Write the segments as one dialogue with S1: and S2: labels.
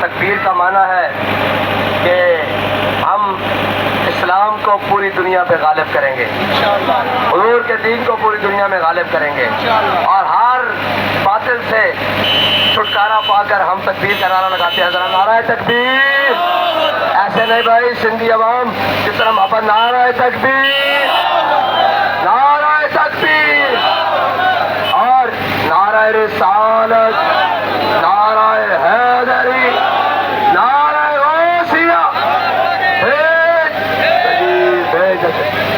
S1: تکبیر کا معنی ہے کہ ہم اسلام کو پوری دنیا پہ غالب کریں گے، حضور کے دین کو پوری دنیا میں غالب کریں گے، اور ہر باطل سے چھٹکارا پا کر ہم تکبیر کا نعرہ لگاتے ہیں۔ ذرا نعرہ تکبیر، ایسے نہیں بھائی، سندھی عوام جس طرح محبت، نعرہ تکبیر، نعرہ تکبیر، اور نعرہ رسالت، نعرہ حیدری، نعرہ غوثیہ،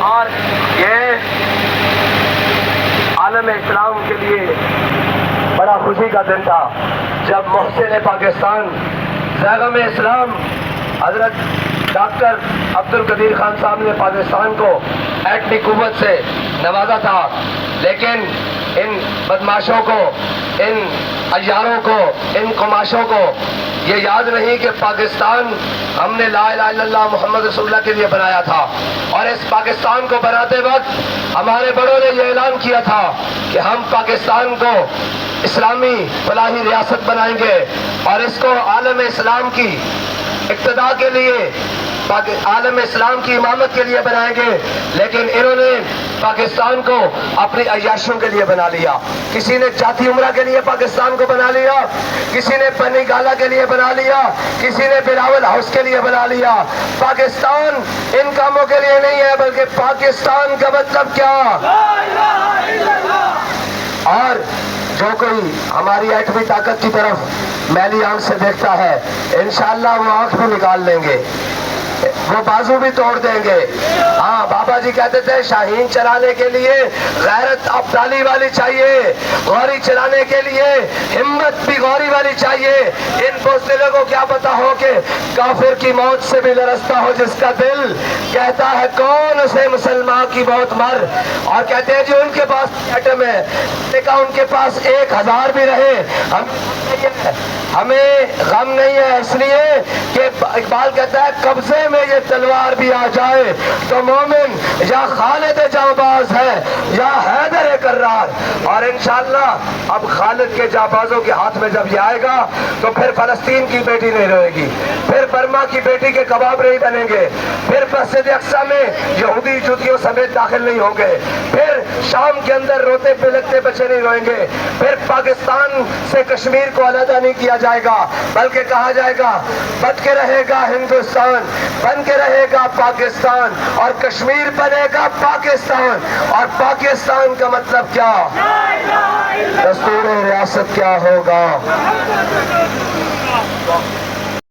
S1: اور یہ عالم اسلام کے لیے بڑا خوشی کا دن تھا جب محسن پاکستان زیغم اسلام حضرت ڈاکٹر عبدالقدیر خان صاحب نے پاکستان کو ایٹمی قوت سے نوازا تھا، لیکن ان بدماشوں کو، ان عیاروں کو، ان قماشوں کو یہ یاد نہیں کہ پاکستان ہم نے لا الہ الا اللہ محمد رسول اللہ کے لیے بنایا تھا، اور اس پاکستان کو بناتے وقت ہمارے بڑوں نے یہ اعلان کیا تھا کہ ہم پاکستان کو اسلامی فلاحی ریاست بنائیں گے اور اس کو عالم اسلام کی اقتداء کے لیے، عالم اسلام کی امامت کے لیے بنائیں گے، لیکن انہوں نے پاکستان کو اپنی عیاشوں کے لیے بنا لیا۔ کسی نے جاتی عمرہ کے لیے پاکستان کو بنا لیا، کسی نے پنی گالا کے لیے بنا لیا، کسی نے بلاول ہاؤس کے لیے بنا لیا۔ پاکستان ان کاموں کے لیے نہیں ہے، بلکہ پاکستان کا مطلب کیا؟ اور جو کوئی ہماری ایٹمی طاقت کی طرف میلی آنکھ سے دیکھتا ہے، انشاءاللہ وہ آنکھ بھی نکال لیں گے، وہ بازو بھی توڑ دیں گے۔ ہاں، بابا جی کہتے تھے شاہین چلانے کے لیے غیرت ابدالی والی چاہیے، غوری چلانے کے لیے ہمت بھی غوری والی چاہیے۔ ان بزدلوں کو کیا پتا ہو کہ کافر کی موت سے بھی لرزتا ہو جس کا دل، کہتا ہے کون اسے مسلمان کی موت مر، اور کہتے ہیں جو ان کے پاس ایٹم ہے، دیکھا ان کے پاس 1000 بھی رہے ہمیں غم نہیں ہے، اس لیے کہ اقبال کہتا ہے قبضے میں یہ تلوار بھی آ جائے تو مومن یا خالد جانباز ہے یا حیدر کرار۔ اور انشاءاللہ اب خالد کے جانبازوں کے ہاتھ میں جب یہ آئے گا تو پھر فلسطین کی بیٹی نہیں روئے گی، پھر برما کی بیٹی کے کباب نہیں بنیں گے، پھر مسجد اقصی میں یہودی جوتیوں سمیت داخل نہیں ہوں گے، پھر شام کے اندر روتے پلکتے بچے نہیں روئیں گے، پھر پاکستان سے کشمیر کو علیحدہ نہیں کیا جائے گا، بلکہ کہا جائے گا بٹ کے رہے گا ہندوستان، بن کے رہے گا پاکستان، اور کشمیر بنے گا پاکستان۔ اور پاکستان کا مطلب کیا؟ دستور ریاست کیا ہوگا؟